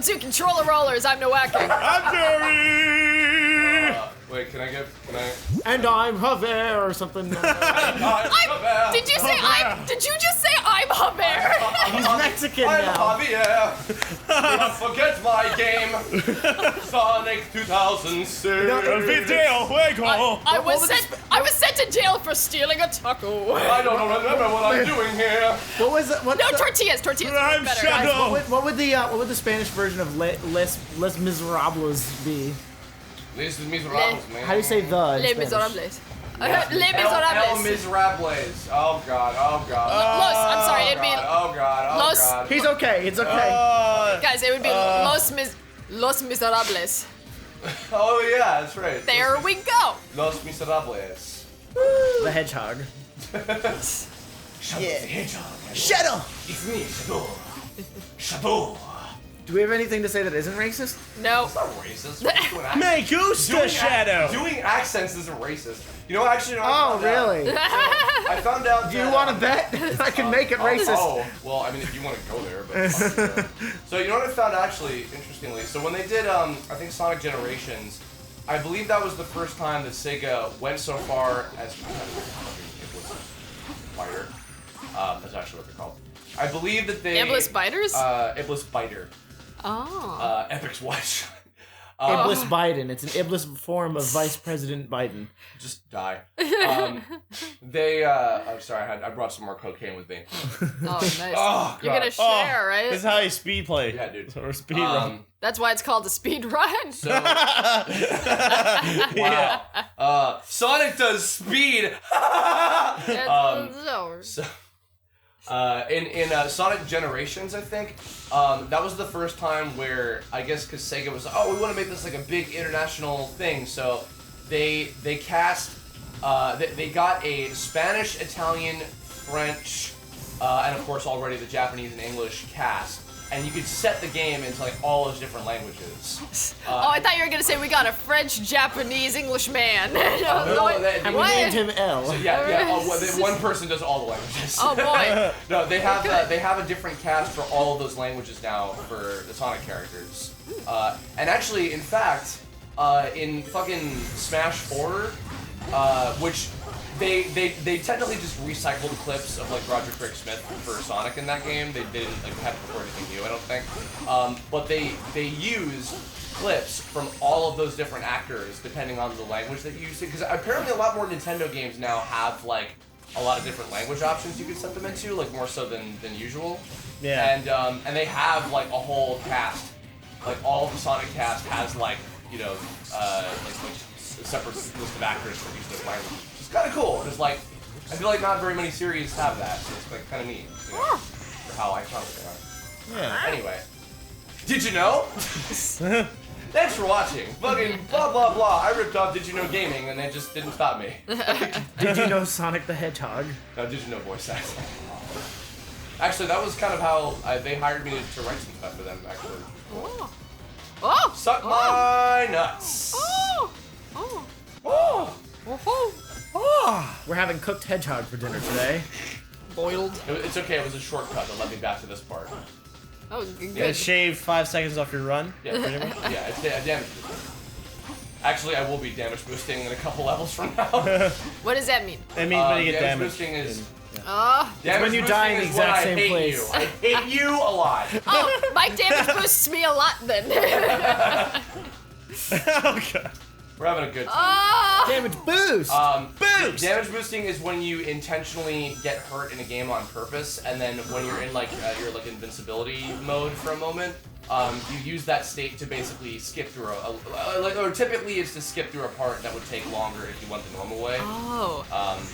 2 controller rollers. I'm Nowaki. I'm Jerry! Wait, can I? And I'm Javier or something. Did you say I'm? Did you just say I'm Javier? He's Mexican I'm now. Javier. Don't forget my game. Sonic 2006. Video juego! I was sent to jail for stealing a taco. I don't remember what I'm doing here. What was it? No, tortillas. Tortillas are I'm better. Shadow. What would the Spanish version of Les Miserables be? Les Miserables, man. How do you say the? in Les Spanish? Miserables. Les El Miserables. Miserables. Oh god. Los. I'm sorry. It'd be Oh god. Los. He's okay. It's okay. guys. It would be Los Miserables. Oh yeah, that's right. There we go. Los Miserables. The hedgehog. Yeah. Shadow. It's me, Shadow. Do we have anything to say that isn't racist? No. It's not racist. Me gusta Shadow! Doing accents isn't racist. You know, actually, Oh, really? I found out. Do you want to bet? I can make it racist. Oh, well, I mean, if you want to go there, but so you know what I found actually, interestingly. So when they did, I think Sonic Generations, I believe that was the first time that Sega went so far as Fighter. That's actually what they're called. I believe that they. Iblis biters? Iblis Biter. Oh. Epic's watch. Iblis Biden. It's an Iblis form of Vice President Biden. Just die. I'm sorry, I brought some more cocaine with me. Oh, nice. Oh, You're gonna share, right? This is how you speed play. Yeah, dude. Or speed run. That's why it's called a speed run. So, wow. Sonic does speed. In Sonic Generations, I think, that was the first time where, I guess because Sega was like, oh, we want to make this like a big international thing, so they cast, they got a Spanish, Italian, French, and of course already the Japanese and English cast. And you could set the game into like all those different languages. I thought you were gonna say we got a French, Japanese, English man. And we named him L. So one person does all the languages. Oh boy. No, they have a different cast for all of those languages now for the Sonic characters. And actually, in fact, in fucking Smash 4, which they technically just recycled clips of like Roger Craig Smith for Sonic in that game. They didn't like have to record anything new, I don't think. But they used clips from all of those different actors depending on the language that you use. Because apparently a lot more Nintendo games now have like a lot of different language options you can set them into, like more so than usual. Yeah. And they have like a whole cast, like all of the Sonic cast has like a separate list of actors for each of those languages. It's kind of cool. It's like I feel like not very many series have that, so it's like kind of neat, you know, for how iconic they are. Yeah. Anyway, did you know? Thanks for watching. Fucking blah blah blah. I ripped off Did You Know Gaming, and they just didn't stop me. Did you know Sonic the Hedgehog? No, Did You Know voice acting? Actually, that was kind of how they hired me to write some stuff for them. Actually. Oh. Suck my nuts. We're having cooked hedgehog for dinner today. Boiled. It's okay. It was a shortcut that led me back to this part. Oh, good. Yeah, shave 5 seconds off your run. Yeah, yeah. It's damage boosting. Actually, I will be damage boosting in a couple levels from now. What does that mean? It means when you get damage damaged. boosting is. It's when you die in the exact same place. I hate you a lot. Oh, my damage boosts me a lot then. Oh god. We're having a good time. Damage boost! Boost! Damage boosting is when you intentionally get hurt in a game on purpose, and then when you're in like your like invincibility mode for a moment, you use that state to basically skip through or typically it's to skip through a part that would take longer if you went the normal way. Oh.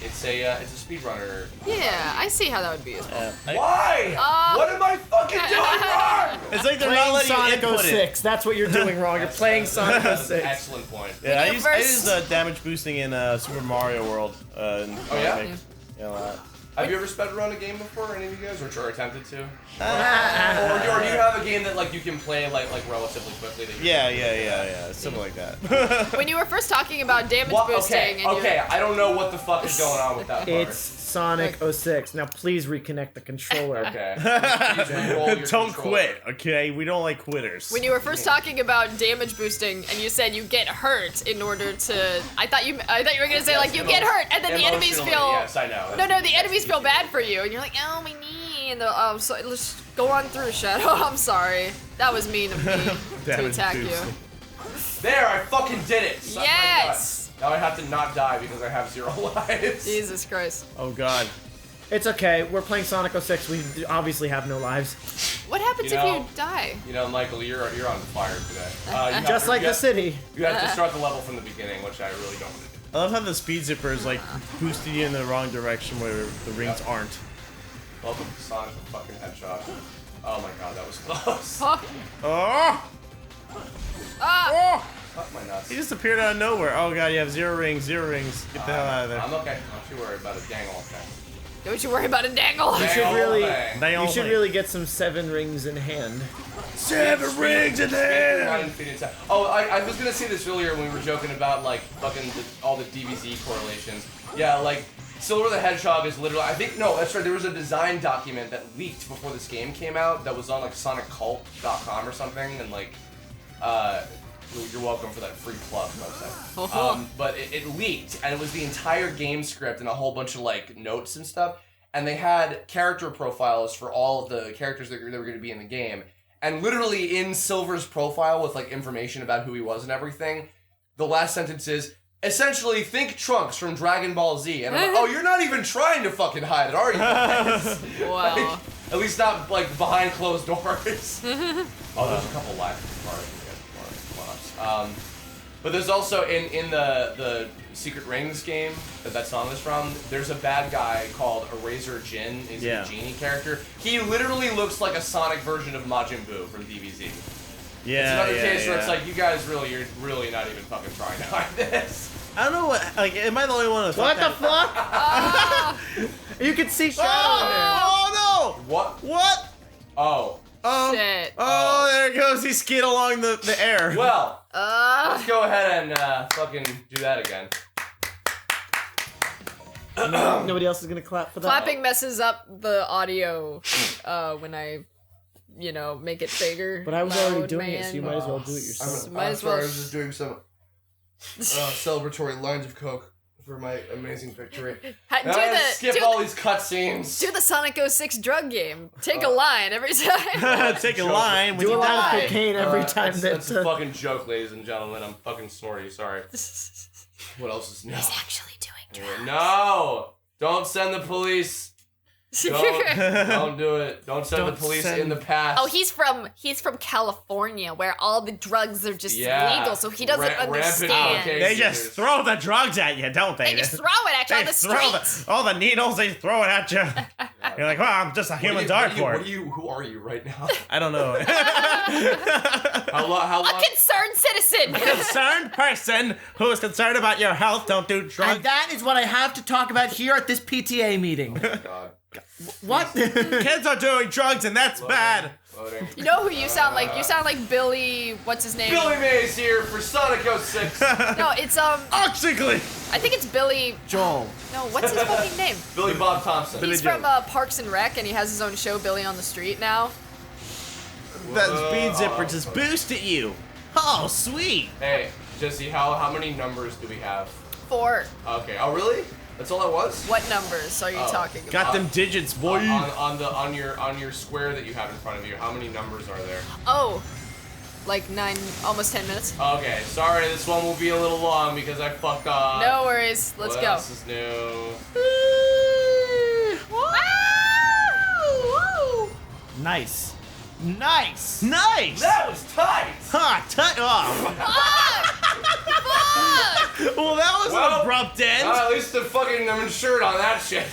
It's a speedrunner. Yeah, I see how that would be as well. Why? What am I fucking doing wrong? It's like they're Playing not letting Sonic you input 06. That's what you're doing wrong. You're playing Sonic That's an 06. excellent point. Yeah, I First- use damage boosting in Super Mario World. Oh yeah? You know, Have you ever speedrun a game before, any of you guys, or attempted to? Or do you have a game that like you can play like relatively quickly? That Yeah. Something like that. When you were first talking about damage boosting, Okay, I don't know what the fuck is going on with that part. It's Sonic 06. Now please reconnect the controller. Okay. Please re-roll your Don't controller. quit, okay? We don't like quitters. when you were first talking about damage boosting, and you said you get hurt in order to, I thought you were gonna say like you get hurt, and then the enemies Emotionally, feel. Yes, I know. No, the enemies feel bad for you, and you're like, oh my knee, and so let's go on through, Shadow. I'm sorry, that was mean of me to Damage attack you. boosting. There, I fucking did it. Suck my Yes. nuts. Now I have to not die because I have 0 lives. Jesus Christ. Oh god. It's okay. We're playing Sonic 06. We obviously have no lives. What happens You if know- you die? You know, Michael, you're on fire today. Just like the city. You have to start the level from the beginning, which I really don't want to do. I love how the speed zipper is like boosting you in the wrong direction where the rings Yep. aren't. Welcome to Sonic the fucking headshot. Oh my god, that was close. Huh? Oh! Ah! Oh! Fuck my nuts. He just appeared out of nowhere. Oh god, you have 0 rings, 0 rings. Get the hell out of there. I'm okay. Don't you worry about a dang old thing. Don't you worry about a dangle. Dang should old really- thing. They You all should like- really get some 7 rings in hand. 7 rings in Speed there! through infinite attack. Oh, I was gonna say this earlier when we were joking about like fucking all the DBZ correlations. Yeah, like Silver the Hedgehog is literally. I think no, that's right. There was a design document that leaked before this game came out that was on like SonicCult.com or something, and like, you're welcome for that free plug website. But it leaked, and it was the entire game script and a whole bunch of like notes and stuff. And they had character profiles for all of the characters that were going to be in the game. And literally in Silver's profile with like information about who he was and everything, the last sentence is, essentially, think Trunks from Dragon Ball Z. And I'm like, oh, you're not even trying to fucking hide it, are you guys? Wow. Like, at least not like behind closed doors. There's a couple live parts. But there's also in the Secret Rings game that song is from, there's a bad guy called Eraser Jin. He's a genie character. He literally looks like a Sonic version of Majin Buu from DBZ. Yeah, It's another yeah, case where it's yeah. like, you're really not even fucking trying to hide this. I don't know what, like, am I the only one who What the thought fuck? Ah! You can see Shadow in there. Oh no! What? What? Oh. Shit. Oh, there it goes. He skied along the air. Well, let's go ahead and fucking do that again. Nobody else is gonna clap for that. Clapping messes up the audio when I, make it bigger. But I was loud, already doing it, man. so you might as well do it yourself. Might as well. I was just doing some celebratory lines of coke for my amazing victory. Skip all these cutscenes. Do the Sonic 06 drug game. Take a line every time. Take a line. When Do a you lot of die. cocaine every time That's a fucking joke, ladies and gentlemen. I'm fucking snorty, sorry. What else is new? Actually doing drugs. No! Don't send the police. Don't do it. Don't send the police in the past. Oh, he's from California, where all the drugs are just legal, so he doesn't Rampant understand. cocaine. They just throw the drugs at you, don't they? They just throw it at you on the streets. all the needles, they throw it at you. You're like, well, I'm just a human dartboard. Who are you right now? I don't know. How A long? concerned citizen. Concerned person who is concerned about your health, don't do drugs. And that is what I have to talk about here at this PTA meeting. God. What? Kids are doing drugs, and that's bad. Loading. You know who you sound like? You sound like Billy. What's his name? Billy Mays here for Sonic 06. No, it's Oxycally. I think it's Billy. Joel. No, what's his fucking name? Billy Bob Thompson. He's from Parks and Rec, and he has his own show, Billy on the Street now. That speed zipper just boosted you. Oh, sweet. Hey, Jessi, how many numbers do we have? 4. Okay. Oh, really? That's all that was? What numbers are you talking about? Got them digits, boy. On your square that you have in front of you, how many numbers are there? Oh, like 9, almost 10 minutes. Okay, sorry, this one will be a little long because I fucked up. No worries. Let's What go. else is new? Nice. Nice. Nice. That was tight. Ha, well, that was an abrupt end. At least I'm insured on that shit.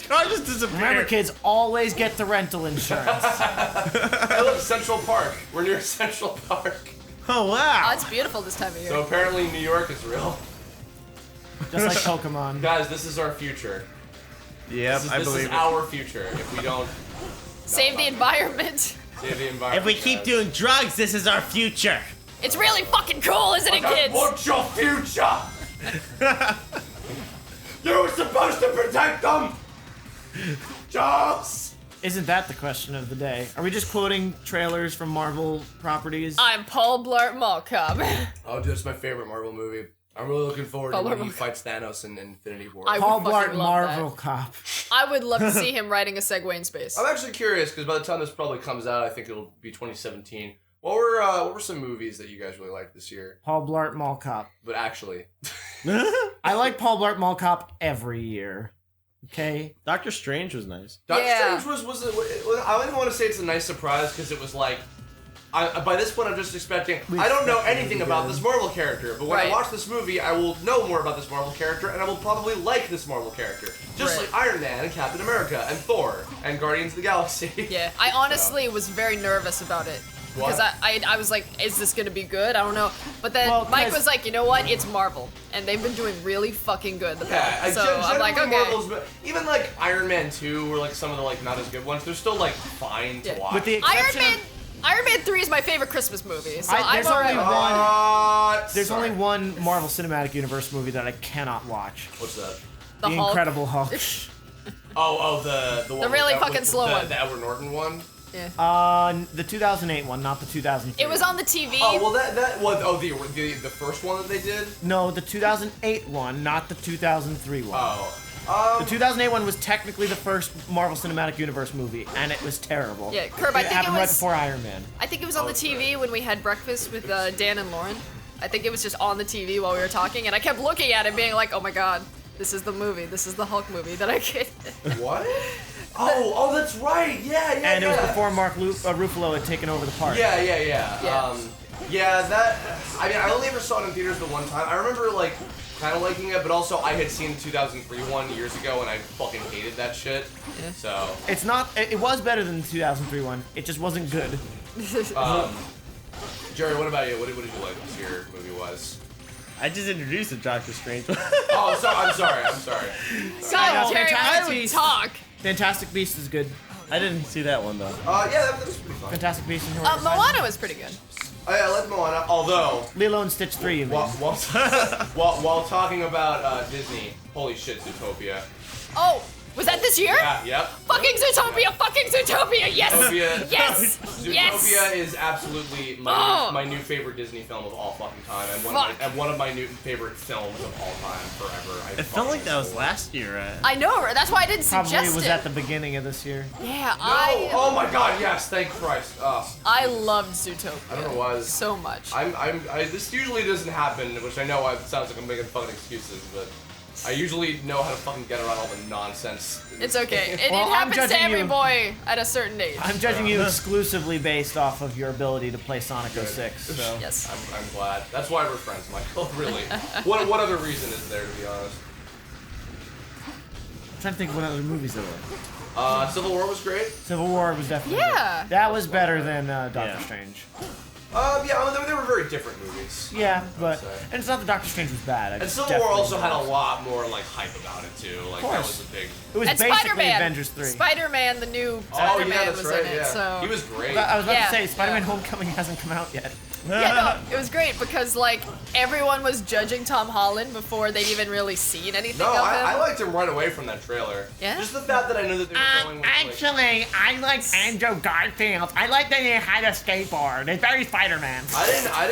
Car just disappeared. Remember, kids, always get the rental insurance. Hey, look, Central Park. We're near Central Park. Oh, wow. Oh, it's beautiful this time of year. So apparently New York is real. Just like Pokemon. Guys, this is our future. Yep, I This believe is it. our future. If we don't Save the environment. save the environment. If we keep guys. doing drugs, this is our future. It's really fucking cool, isn't it, I kids? want your future. You were supposed to protect them. Charles. Isn't that the question of the day? Are we just quoting trailers from Marvel properties? I'm Paul Blart Mall Cop. Oh, dude, it's my favorite Marvel movie. I'm really looking forward to Paul when Blart- he fights Thanos in Infinity War. I Paul would Blart fucking love Marvel that. Cop. I would love to see him riding a Segway in space. I'm actually curious because by the time this probably comes out, I think it'll be 2017. What were some movies that you guys really liked this year? Paul Blart Mall Cop. But actually, I like Paul Blart Mall Cop every year. Okay? Doctor Strange was nice. Doctor Yeah. Strange I don't even want to say it's a nice surprise because it was like, by this point I'm just expecting, I don't know anything about this Marvel character, but when I Right. watch this movie, I will know more about this Marvel character, and I will probably like this Marvel character. Just Right. like Iron Man and Captain America and Thor and Guardians of the Galaxy. Yeah, I honestly was very nervous about it. Because What? I was like, is this gonna be good? I don't know. But then Well, Mike 'cause- was like, you know what? It's Marvel. And they've been doing really fucking good the Yeah, past. So I'm like, okay. Marvel's, even like Iron Man 2 were like some of the like not as good ones. They're still like fine to Yeah. watch. With the Iron exception Man, of... Iron Man 3 is my favorite Christmas movie. So there's I'm only alright. one. There's only one Marvel Cinematic Universe movie that I cannot watch. What's that? The The Hulk. Incredible Hulk. The one really with fucking with slow the, one. The Edward Norton one. The 2008 one, not the 2003. It was on the TV. Oh well, the first one that they did. No, the 2008 one, not the 2003 one. Oh, The 2008 one was technically the first Marvel Cinematic Universe movie, and it was terrible. Yeah, Curb, I think it happened right was- before Iron Man. I think it was on the TV when we had breakfast with Dan and Lauren. I think it was just on the TV while we were talking, and I kept looking at it being like, oh my god, this is the movie. This is the Hulk movie that I get. what? Oh, that's right. Yeah. And it was before Mark Ruffalo had taken over the part. Yeah. Yeah. That. I mean, I only ever saw it in theaters the one time. I remember like kind of liking it, but also I had seen the 2003 one years ago, and I fucking hated that shit. Yeah. So. It's not. It was better than the 2003 one. It just wasn't good. Jerry, what about you? What did you like this year, movie-wise? I just introduced the Doctor Strange. Oh, I'm sorry. God, Jerry, why Fantastic do we Beasts. talk? Fantastic Beasts is good. I didn't see that one though. Yeah, that was pretty fun. Fantastic Beasts and Horror. Moana was pretty good. Oh, yeah, I like Moana, although, Lilo and Stitch 3, you mean? while talking about Disney, holy shit, Zootopia. Oh, was that this year? Yeah, yep. Fucking Zootopia! Fucking Zootopia! Yes! Zootopia. Yes! Zootopia Yes! is absolutely Oh. my new favorite Disney film of all fucking time, and one of my new favorite films of all time forever. It felt like that was last year. I know, right? That's why I didn't Probably suggest was it. at the beginning of this year. Yeah, Oh my god, yes, thank Christ. I loved Zootopia. I don't know why. So much. This usually doesn't happen, which I know it sounds like I'm making fucking excuses, but I usually know how to fucking get around all the nonsense. It's okay. It Well, I'm happens to judging every you. boy at a certain age. I'm judging you exclusively based off of your ability to play Sonic 06. So. Yes. I'm glad. That's why we're friends, Michael. Really. What other reason is there, to be honest? I'm trying to think what other movies there were. Civil War was great. Civil War was definitely Yeah. good. That was better than Doctor Yeah. Strange. Yeah, I mean, they were very different movies. Yeah, but say. and it's not that Doctor Strange was bad. I And just Civil War definitely- also had a lot more like hype about it too. Like that course. was a big. It was And basically Spider-Man. Avengers 3. Spider-Man, the new Oh Spider-Man yeah, that's was right. in it. Yeah, So he was great. I was about Yeah, to say Spider-Man: yeah. Homecoming hasn't come out yet. yeah, no, it was great because like everyone was judging Tom Holland before they'd even really seen anything No, of him. I liked him right away from that trailer. Yeah? Just the fact that I knew that they were going with like, Actually, I like Andrew Garfield. I like that he had a skateboard. It's very Spider-Man. I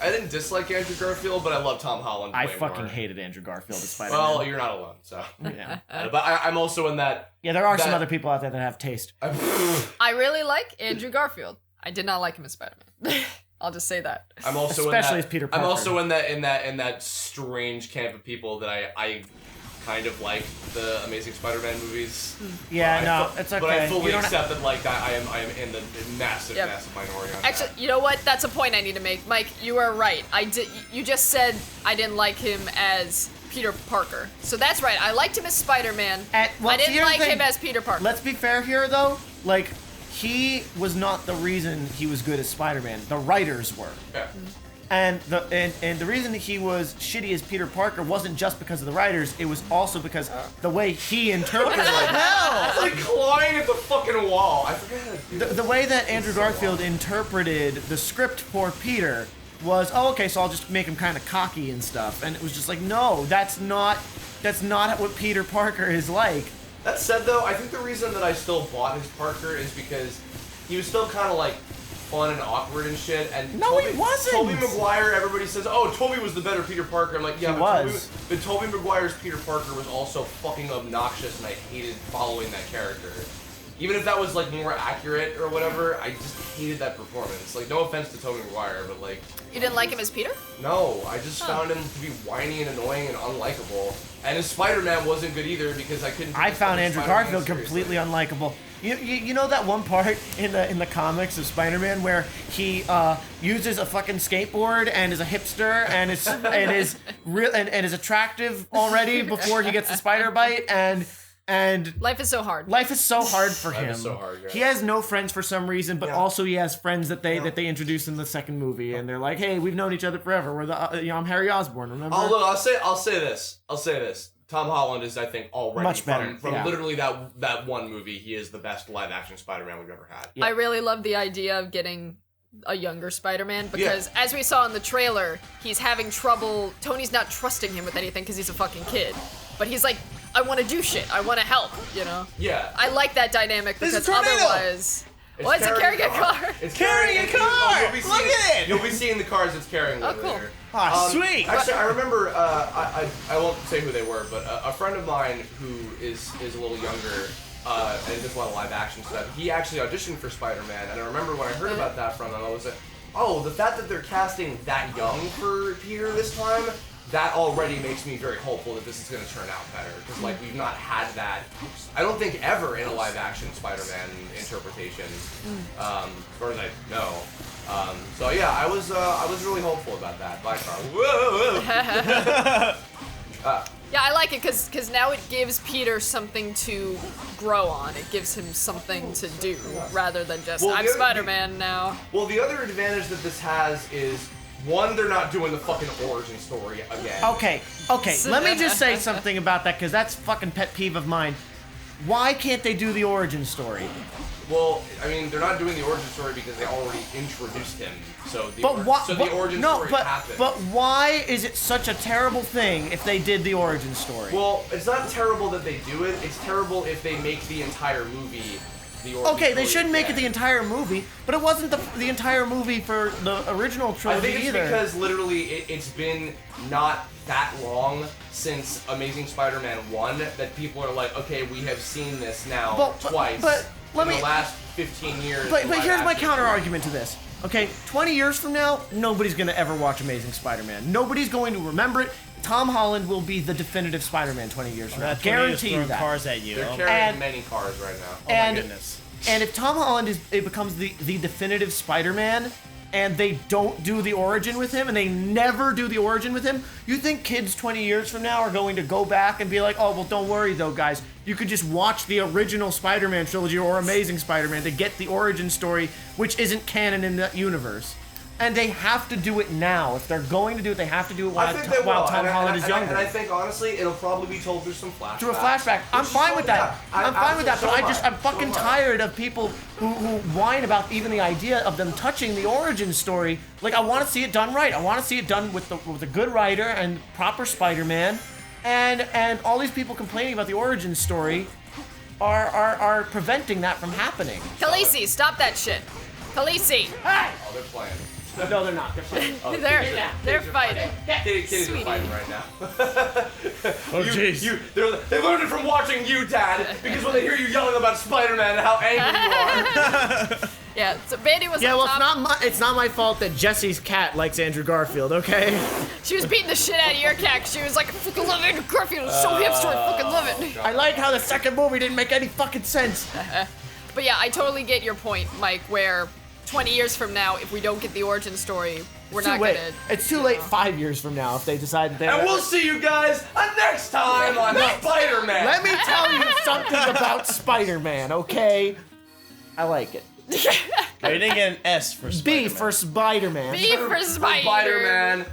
didn't dislike Andrew Garfield, but I love Tom Holland. I way fucking more. hated Andrew Garfield as Spider-Man. Well, you're not alone, so. yeah. But I'm also in that. Yeah, there are some that- other people out there that have taste. I really like Andrew Garfield. I did not like him as Spider-Man. I'll just say that. I'm also Especially in as that, Peter I'm Parker. also in that strange camp of people that I kind of like the Amazing Spider-Man movies. Yeah, But no, it's okay. But I You fully don't accept that like I am in the massive Yep. massive minority on Actually, that. you know what? That's a point I need to make. Mike, you are right. You just said I didn't like him as Peter Parker. So that's right. I liked him as Spider-Man. Well, I didn't here's the like thing. him as Peter Parker. Let's be fair here, though. Like, he was not the reason he was good as Spider-Man. The writers were. Yeah. And the reason he was shitty as Peter Parker wasn't just because of the writers. It was also because the way he interpreted it. It's like clawing at the fucking wall. I forget. The way that Andrew Garfield interpreted the script for Peter was, oh, okay, so I'll just make him kind of cocky and stuff. And it was just like, no, that's not what Peter Parker is like. That said, though, I think the reason that I still bought his Parker is because he was still kind of like fun and awkward and shit. And No, he wasn't. Tobey Maguire, everybody says, oh, Tobey was the better Peter Parker. I'm like, yeah, but Tobey Maguire's Peter Parker was also fucking obnoxious, and I hated following that character. Even if that was like more accurate or whatever, I just hated that performance. Like, no offense to Tobey Maguire, but like... You didn't like him as Peter? No, I just found him to be whiny and annoying and unlikable. And his Spider-Man wasn't good either because I couldn't... I found Andrew Garfield completely unlikable. You know that one part in the comics of Spider-Man where he uses a fucking skateboard and is a hipster and is attractive already before he gets the spider bite and Life is so hard. life is so hard for him. is so hard, yeah. He has no friends for some reason, but also he has friends that they introduce in the second movie, and they're like, "Hey, we've known each other forever. We're I'm Harry Osborn. Remember?" Oh, look, I'll say this. Tom Holland is, I think, already Much better, from yeah. literally that one movie. He is the best live-action Spider-Man we've ever had. Yeah. I really love the idea of getting a younger Spider-Man because, as we saw in the trailer, he's having trouble. Tony's not trusting him with anything because he's a fucking kid. But he's like, I want to do shit. I want to help, you know? Yeah. I like that dynamic There's a because tornado! otherwise... What, is it carrying a car? It's Carrying a car! Look at it! You'll be seeing the cars it's carrying Oh, cool. later. Ah, sweet! Actually, I remember, I won't say who they were, but a friend of mine who is a little younger and does a lot of live action stuff, he actually auditioned for Spider-Man, and I remember when I heard about that from him, I was like, oh, the fact that they're casting that young for Peter this time, that already makes me very hopeful that this is going to turn out better, because like we've not had that, I don't think ever in a live action Spider-Man interpretation, as far as I know. So yeah, I was really hopeful about that. Bye, Carl. Whoa, whoa. Yeah, I like it because now it gives Peter something to grow on. It gives him something to do rather than just, Well, I'm the other- Spider-Man now. Well, the other advantage that this has is, one, they're not doing the fucking origin story again. Okay. Let me just say something about that because that's fucking pet peeve of mine. Why can't they do the origin story? Well, I mean, they're not doing the origin story because they already introduced him. So the origin story happened. But why is it such a terrible thing if they did the origin story? Well, it's not terrible that they do it. It's terrible if they make the entire movie the origin Okay, they story shouldn't make it the again. entire movie, but it wasn't the entire movie for the original I trilogy think it's either. because literally it's been not that long since Amazing Spider-Man 1 that people are like, okay, we have seen this now twice but let in me- the last 15 years. But of here's live my action. counter argument to this. Okay, 20 years from now, nobody's gonna ever watch Amazing Spider-Man. Nobody's going to remember it. Tom Holland will be the definitive Spider-Man 20 years from now. That's when he was Guarantee you throwing that. cars at you. They're Oh carrying And- many cars right now. my and- goodness. And if Tom Holland becomes the definitive Spider-Man, and they don't do the origin with him, and they never do the origin with him, you think kids 20 years from now are going to go back and be like, oh, well, don't worry, though, guys. You could just watch the original Spider-Man trilogy or Amazing Spider-Man to get the origin story, which isn't canon in that universe. And they have to do it now. If they're going to do it, they have to do it I think they while will. Tom Holland is younger. And I think, honestly, it'll probably be told through some flashbacks. Through a flashback. I'm Which is fine with that. yeah, I'm fine with that, but absolutely I'm fucking so am I. tired of people who whine about even the idea of them touching the origin story. Like, I want to see it done right. I want to see it done with a good writer and proper Spider-Man. And all these people complaining about the origin story are preventing that from happening. Khaleesi, stop that shit. Khaleesi. Hey! Oh, they're playing. No, they're not. They're playing. Oh, They're fighting. Kitties Sweetie. are fighting right now. Oh, jeez. They learned it from watching you, Dad, because when they hear you yelling about Spider-Man and how angry you are. Yeah, so Bandy was Yeah, on well, top. it's not my fault that Jessie's cat likes Andrew Garfield, okay? She was beating the shit out of your cat 'cause she was like, I fucking love Andrew Garfield. It's so hipster. I fucking love it. I like how the second movie didn't make any fucking sense. But yeah, I totally get your point, Mike, where 20 years from now, if we don't get the origin story, we're It's too not late. gonna... It's too late 5 years from now if they decide that they... And we'll see you guys next time on Spider-Man. Let me tell you something about Spider-Man, okay? I like it. I didn't get an S for B Spider-Man. for Spider-Man. B for Spider. Spider-Man.